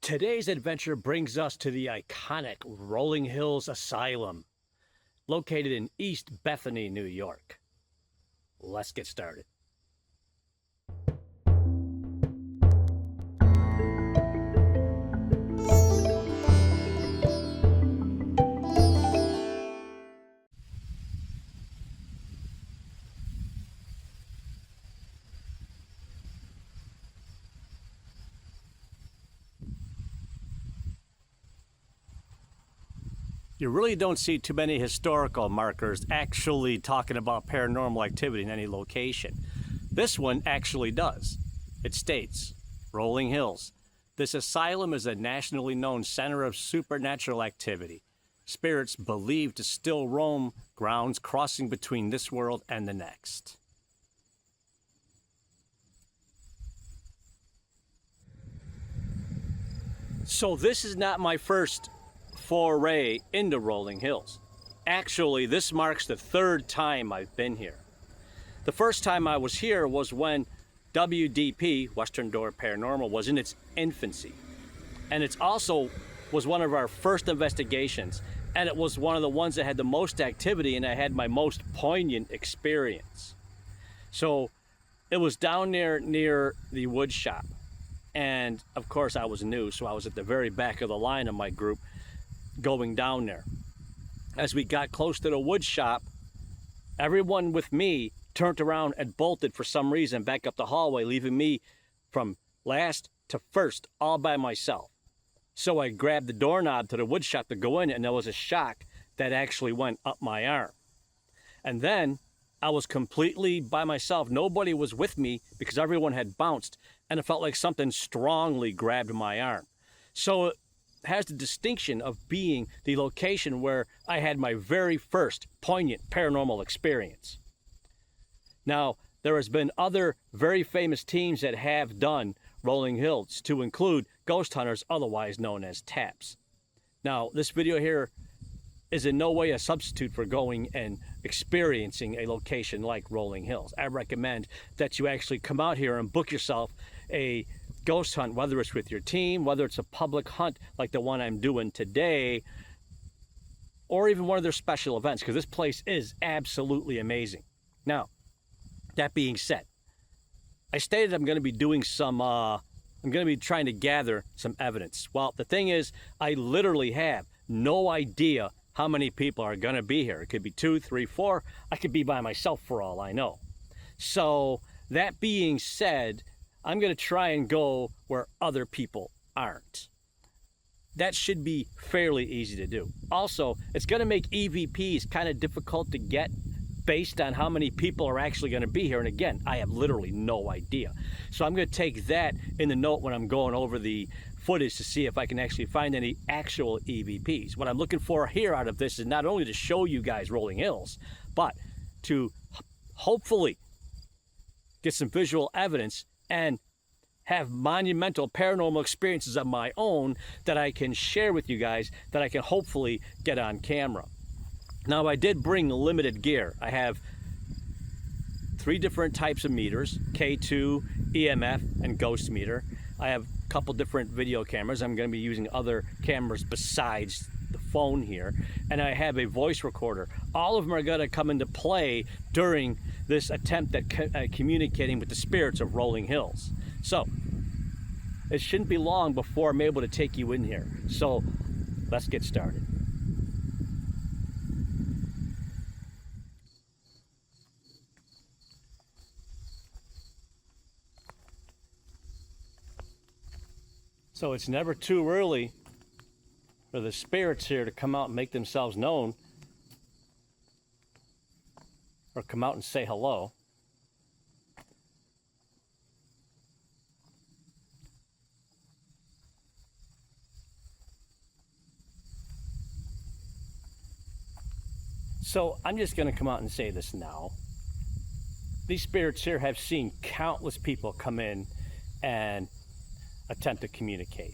Today's adventure brings us to the iconic Rolling Hills Asylum, located in East Bethany, New York. Let's get started. You really don't see too many historical markers actually talking about paranormal activity in any location. This one actually does. It states, Rolling Hills. This asylum is a nationally known center of supernatural activity. Spirits believed to still roam grounds crossing between this world and the next. So this is not my first foray into Rolling Hills. Actually, this marks the third time I've been here. The first time I was here was when WDP, Western Door Paranormal, was in its infancy. And it also was one of our first investigations, and it was one of the ones that had the most activity, and I had my most poignant experience. So it was down there near the wood shop. And of course I was new, so I was at the very back of the line of my group going down there. As we got close to the wood shop, everyone with me turned around and bolted for some reason back up the hallway, leaving me from last to first all by myself. So I grabbed the doorknob to the wood shop to go in, and there was a shock that actually went up my arm. And then I was completely by myself. Nobody was with me because everyone had bounced, and it felt like something strongly grabbed my arm. So it has the distinction of being the location where I had my very first poignant paranormal experience. Now, there has been other very famous teams that have done Rolling Hills, to include ghost hunters, otherwise known as TAPS. Now, this video here is in no way a substitute for going and experiencing a location like Rolling Hills. I recommend that you actually come out here and book yourself a ghost hunt, whether it's with your team, whether it's a public hunt like the one I'm doing today, or even one of their special events, because this place is absolutely amazing. Now, that being said, I stated I'm going to be doing some, I'm going to be trying to gather some evidence. Well, the thing is, I literally have no idea how many people are going to be here. It could be 2, 3, 4. I could be by myself for all I know. So, that being said, I'm going to try and go where other people aren't. That should be fairly easy to do. Also, it's going to make EVPs kind of difficult to get based on how many people are actually going to be here. And again, I have literally no idea. So I'm going to take that in the note when I'm going over the footage to see if I can actually find any actual EVPs. What I'm looking for here out of this is not only to show you guys Rolling Hills, but to hopefully get some visual evidence and have monumental paranormal experiences of my own that I can share with you guys, that I can hopefully get on camera. Now, I did bring limited gear. I have 3 different types of meters, K2, EMF, and ghost meter. I have a couple different video cameras. I'm going to be using other cameras besides the phone here. And I have a voice recorder. All of them are going to come into play during this attempt at communicating with the spirits of Rolling Hills. So, it shouldn't be long before I'm able to take you in here. So, let's get started. So it's never too early for the spirits here to come out and make themselves known, or come out and say hello. So I'm just going to come out and say this now. These spirits here have seen countless people come in and attempt to communicate.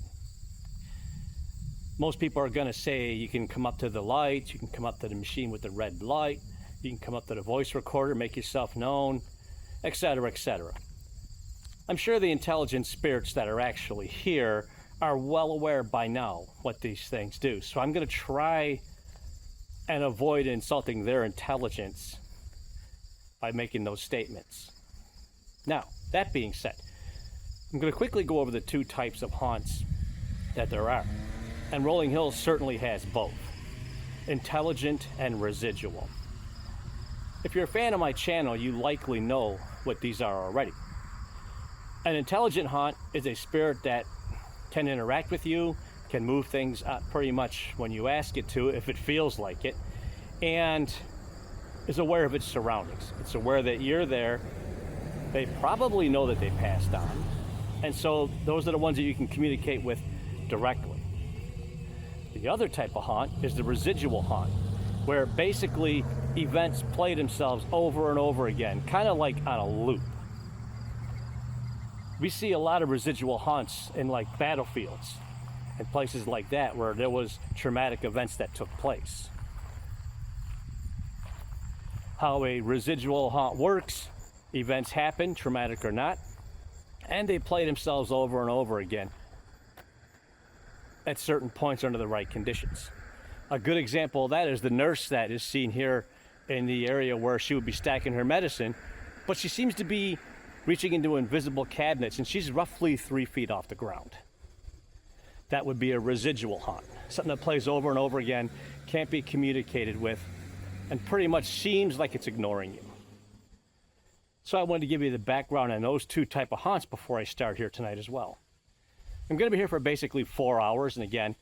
Most people are going to say you can come up to the lights, you can come up to the machine with the red light, you can come up to the voice recorder, make yourself known, etc., etc. I'm sure the intelligent spirits that are actually here are well aware by now what these things do. So I'm going to try and avoid insulting their intelligence by making those statements. Now, that being said, I'm going to quickly go over the two types of haunts that there are. And Rolling Hills certainly has both, intelligent and residual. If you're a fan of my channel, you likely know what these are already. An intelligent haunt is a spirit that can interact with you, can move things pretty much when you ask it to, if it feels like it, and is aware of its surroundings. It's aware that you're there. They probably know that they passed on, and so those are the ones that you can communicate with directly. The other type of haunt is the residual haunt, where basically events play themselves over and over again, kind of like on a loop. We see a lot of residual haunts in like battlefields and places like that where there was traumatic events that took place. How a residual haunt works: events happen, traumatic or not, and they play themselves over and over again at certain points under the right conditions. A good example of that is the nurse that is seen here in the area where she would be stacking her medicine, but she seems to be reaching into invisible cabinets, and she's roughly 3 feet off the ground. That would be a residual haunt, something that plays over and over again, can't be communicated with, and pretty much seems like it's ignoring you. So I wanted to give you the background on those two type of haunts before I start here tonight as well. I'm going to be here for basically 4 hours, and again,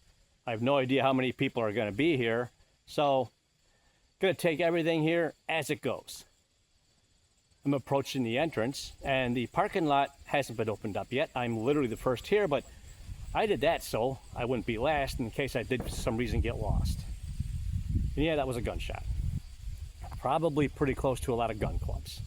I have no idea how many people are going to be here, so I'm going to take everything here as it goes. I'm approaching the entrance, and the parking lot hasn't been opened up yet. I'm literally the first here, but I did that so I wouldn't be last in case I did for some reason get lost. And yeah, that was a gunshot. Probably pretty close to a lot of gun clubs.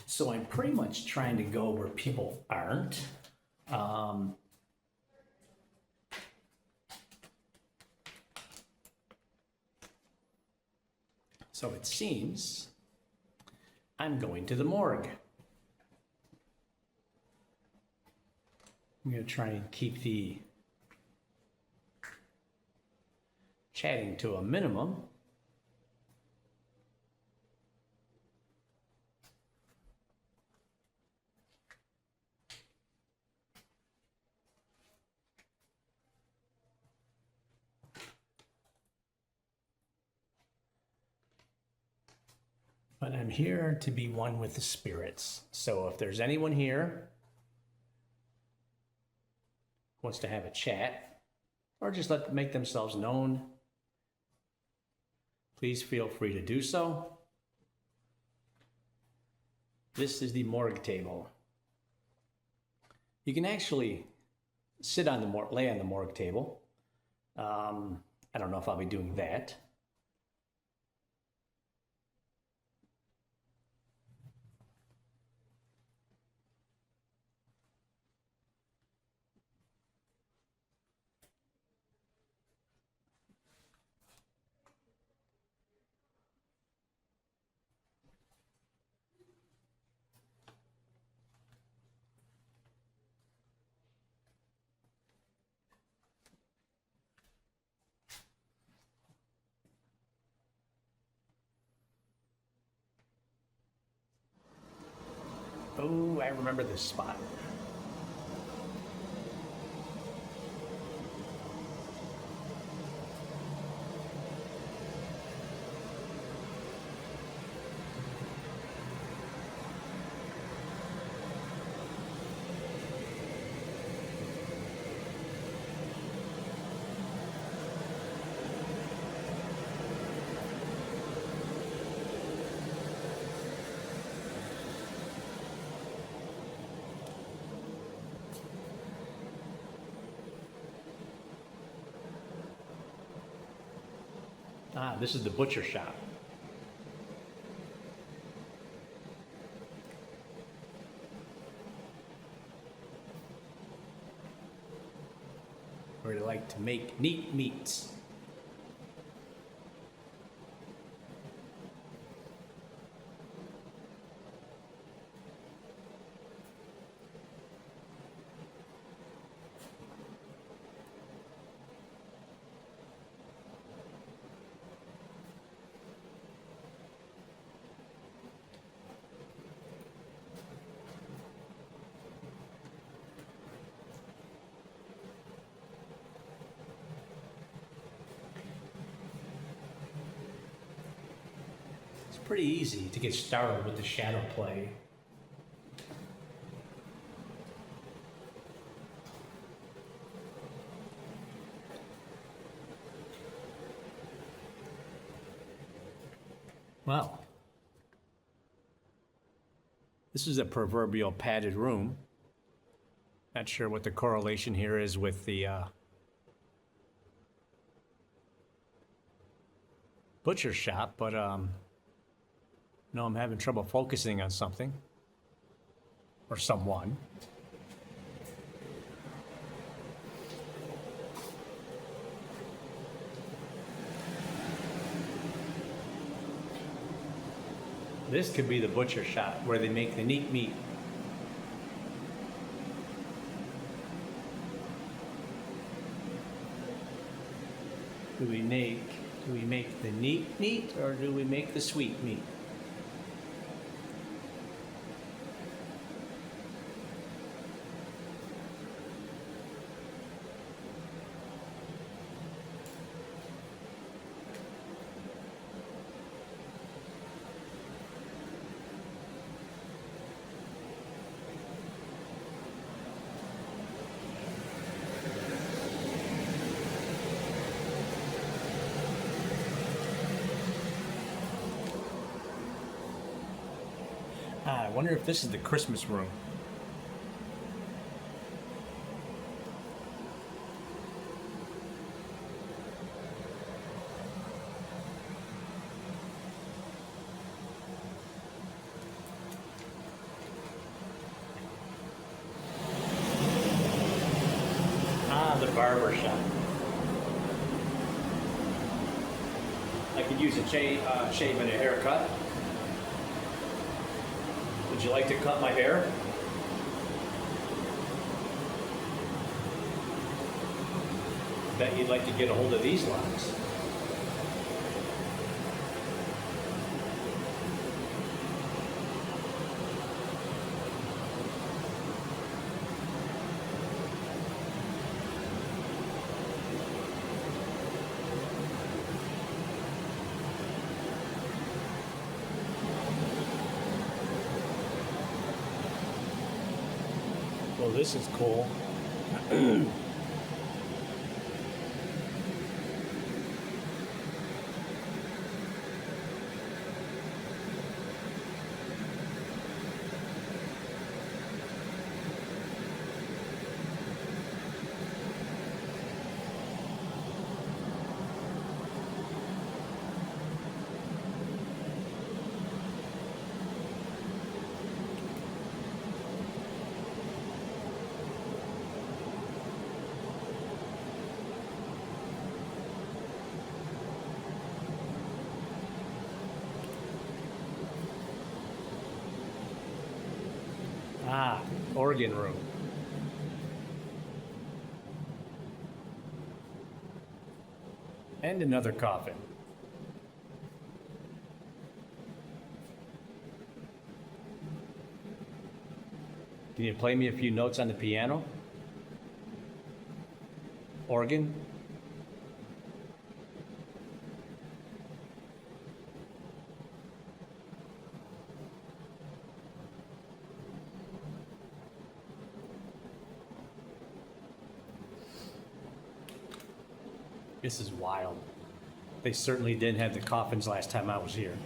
So I'm pretty much trying to go where people aren't. So it seems I'm going to the morgue. I'm going to try and keep the chatting to a minimum. But I'm here to be one with the spirits. So if there's anyone here who wants to have a chat or just make themselves known, please feel free to do so. This is the morgue table. You can actually lay on the morgue table. I don't know if I'll be doing that. do I remember this spot? Ah, this is the butcher shop. Where they like to make neat meats. Pretty easy to get started with the shadow play. Well, this is a proverbial padded room. Not sure what the correlation here is with the butcher shop, but no, I'm having trouble focusing on something or someone. This could be the butcher shop where they make the neat meat. Do we make the neat meat or do we make the sweet meat? I wonder if this is the Christmas room. Ah, the barber shop. I could use a shave and a haircut. Would you like to cut my hair? Bet you'd like to get a hold of these locks. Well, this is cool. Ah, organ room. And another coffin. Can you play me a few notes on the piano? Organ? This is wild. They certainly didn't have the coffins last time I was here.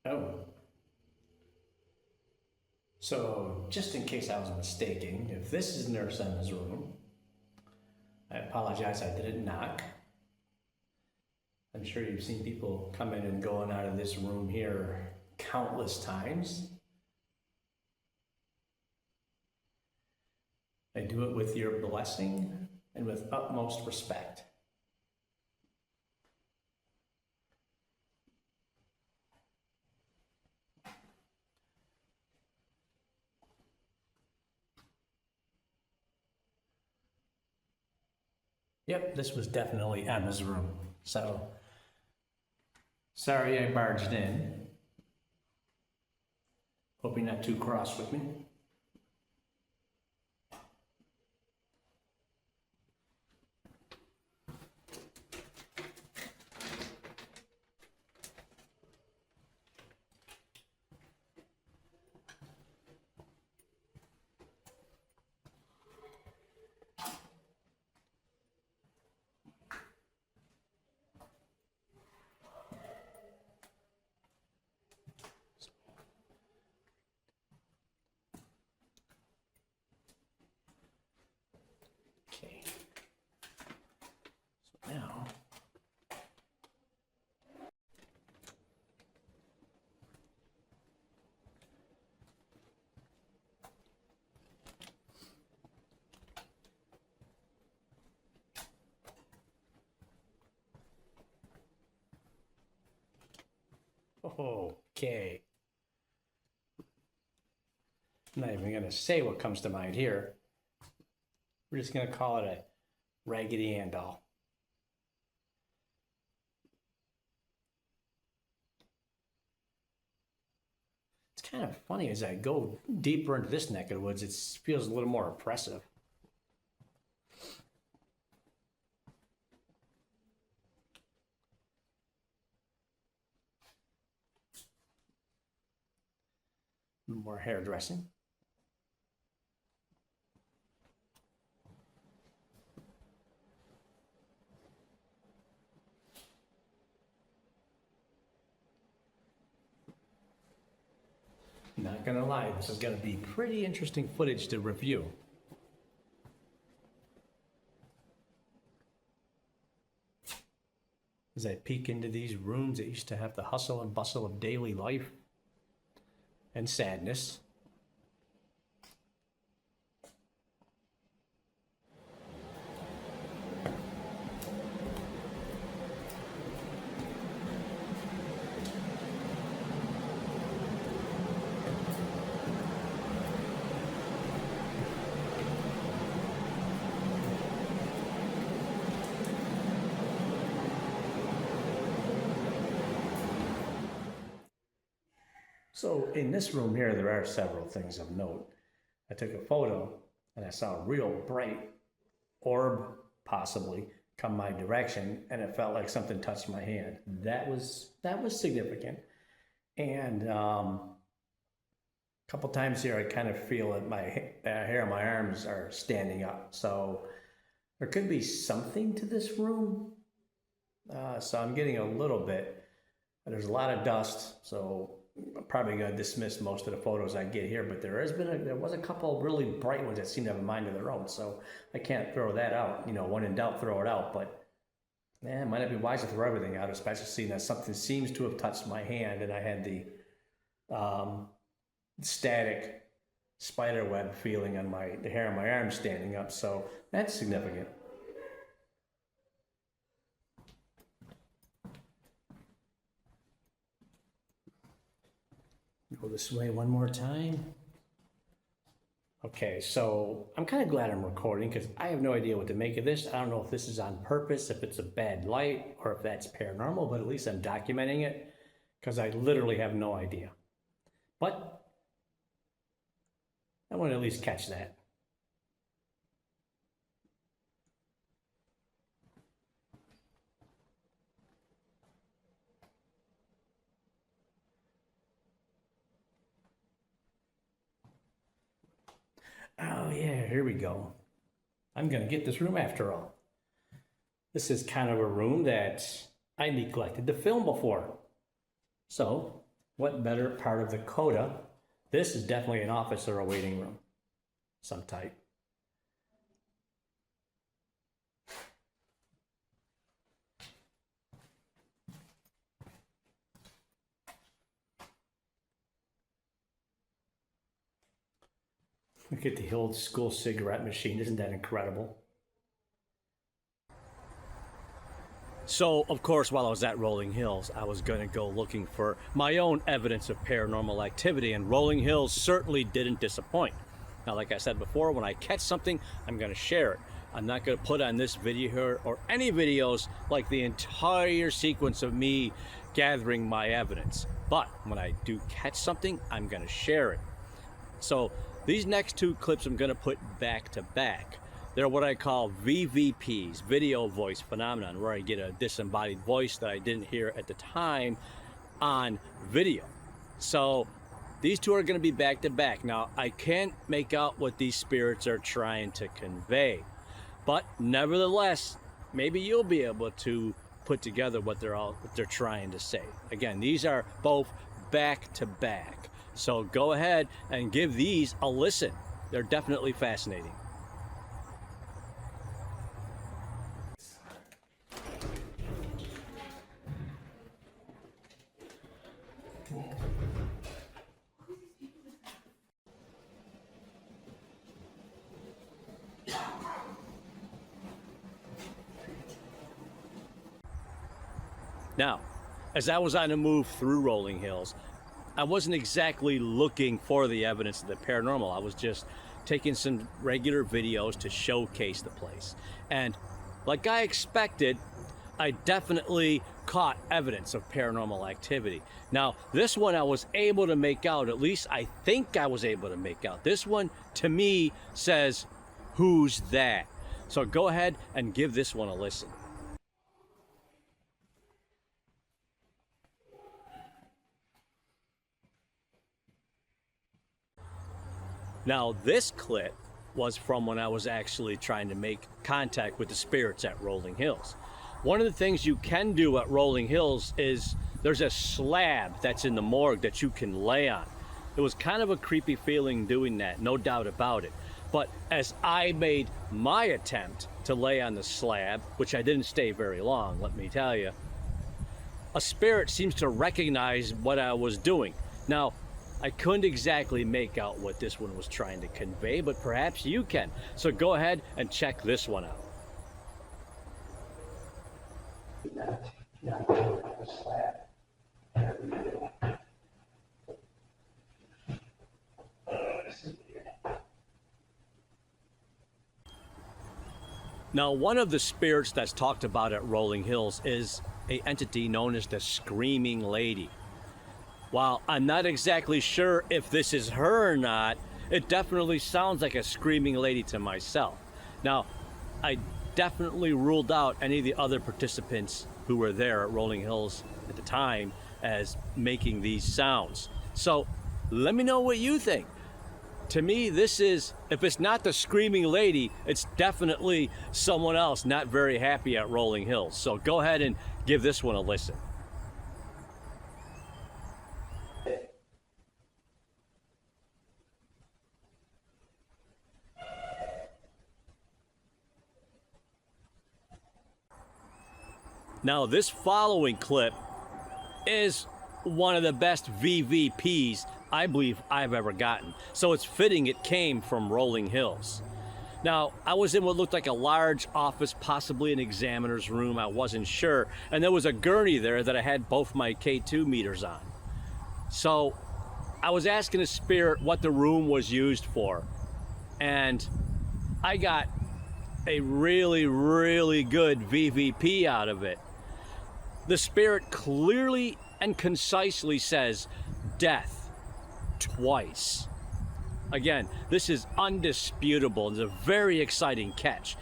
Oh. So, just in case I was mistaken, if this is Nurse Emma's room, I apologize, I didn't knock. I'm sure you've seen people come in and going out of this room here countless times. I do it with your blessing and with utmost respect. Yep, this was definitely Emma's room. So, sorry I barged in. Hope you're not too cross with me. Okay. I'm not even going to say what comes to mind here. We're just going to call it a Raggedy Ann doll. It's kind of funny as I go deeper into this neck of the woods, it feels a little more oppressive. More hairdressing. Not gonna lie, this is gonna be pretty interesting footage to review. As I peek into these rooms that used to have the hustle and bustle of daily life and sadness. So in this room here, there are several things of note. I took a photo and I saw a real bright orb, possibly, come my direction, and it felt like something touched my hand. That was significant. And a couple times here, I kind of feel that my hair on my arms are standing up. So there could be something to this room. So I'm getting a little bit. There's a lot of dust, so I'm probably going to dismiss most of the photos I get here, but there was a couple really bright ones that seem to have a mind of their own, so I can't throw that out. You know, when in doubt, throw it out, but it might not be wise to throw everything out, especially seeing that something seems to have touched my hand, and I had the static spider web feeling on the hair on my arm standing up, so that's significant. Go this way one more time. Okay, so I'm kind of glad I'm recording because I have no idea what to make of this. I don't know if this is on purpose, if it's a bad light, or if that's paranormal, but at least I'm documenting it because I literally have no idea. But I want to at least catch that. Oh yeah, here we go. I'm gonna get this room after all. This is kind of a room that I neglected to film before. So, what better part of the coda? This is definitely an office or a waiting room, some type. Look at the old school cigarette machine. Isn't that incredible? So, of course, while I was at Rolling Hills, I was going to go looking for my own evidence of paranormal activity, and Rolling Hills certainly didn't disappoint. Now, like I said before, when I catch something, I'm going to share it. I'm not going to put on this video here or any videos like the entire sequence of me gathering my evidence. But when I do catch something, I'm going to share it. So these next two clips I'm going to put back to back. They're what I call VVPs, video voice phenomenon, where I get a disembodied voice that I didn't hear at the time on video. So these two are going to be back to back. Now, I can't make out what these spirits are trying to convey, but nevertheless, maybe you'll be able to put together what they're trying to say. Again, these are both back to back. So go ahead and give these a listen. They're definitely fascinating. Now, as I was on a move through Rolling Hills, I wasn't exactly looking for the evidence of the paranormal. I was just taking some regular videos to showcase the place. And like I expected, I definitely caught evidence of paranormal activity. Now, this one I was able to make out, at least I think I was able to make out. This one, to me, says, "Who's that?" So go ahead and give this one a listen. Now, this clip was from when I was actually trying to make contact with the spirits at Rolling Hills. One of the things you can do at Rolling Hills is there's a slab that's in the morgue that you can lay on. It was kind of a creepy feeling doing that, no doubt about it. But as I made my attempt to lay on the slab, which I didn't stay very long, let me tell you, a spirit seems to recognize what I was doing. Now, I couldn't exactly make out what this one was trying to convey, but perhaps you can. So go ahead and check this one out. Now, one of the spirits that's talked about at Rolling Hills is an entity known as the Screaming Lady. While I'm not exactly sure if this is her or not, it definitely sounds like a screaming lady to myself. Now, I definitely ruled out any of the other participants who were there at Rolling Hills at the time as making these sounds. So let me know what you think. To me, this is, if it's not the screaming lady, it's definitely someone else not very happy at Rolling Hills. So go ahead and give this one a listen. Now, this following clip is one of the best VVPs I believe I've ever gotten. So it's fitting it came from Rolling Hills. Now, I was in what looked like a large office, possibly an examiner's room, I wasn't sure. And there was a gurney there that I had both my K2 meters on. So I was asking the spirit what the room was used for. And I got a really, really good VVP out of it. The spirit clearly and concisely says, "Death," twice. Again, this is undisputable. It's a very exciting catch.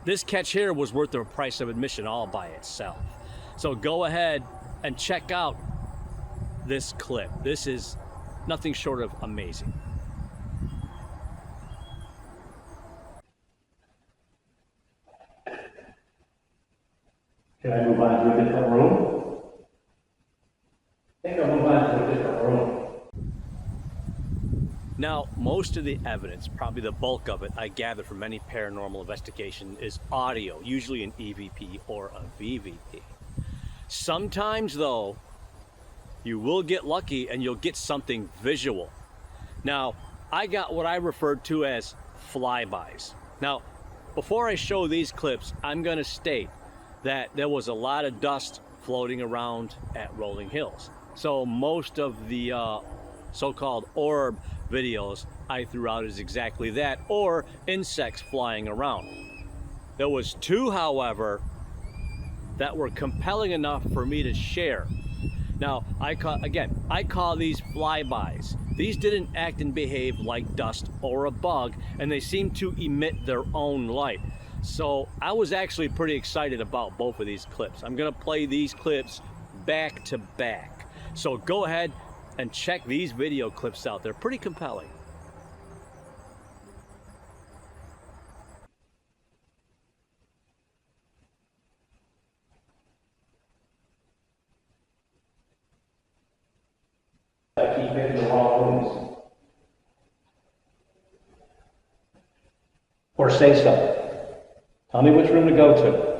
This catch here was worth the price of admission all by itself. So go ahead and check out this clip. This is nothing short of amazing. Can I move on to a different room? I think I'll move on to a different room. Now, most of the evidence, probably the bulk of it, I gather from any paranormal investigation, is audio, usually an EVP or a VVP. Sometimes, though, you will get lucky and you'll get something visual. Now, I got what I referred to as flybys. Now, before I show these clips, I'm going to state that there was a lot of dust floating around at Rolling Hills. So most of the so-called orb videos I threw out is exactly that, or insects flying around. There was two, however, that were compelling enough for me to share. Now, I call these flybys. These didn't act and behave like dust or a bug, and they seemed to emit their own light. So I was actually pretty excited about both of these clips. I'm gonna play these clips back to back. So go ahead and check these video clips out. They're pretty compelling. I keep hitting the wrong rooms. Or say something. Tell me which room to go to.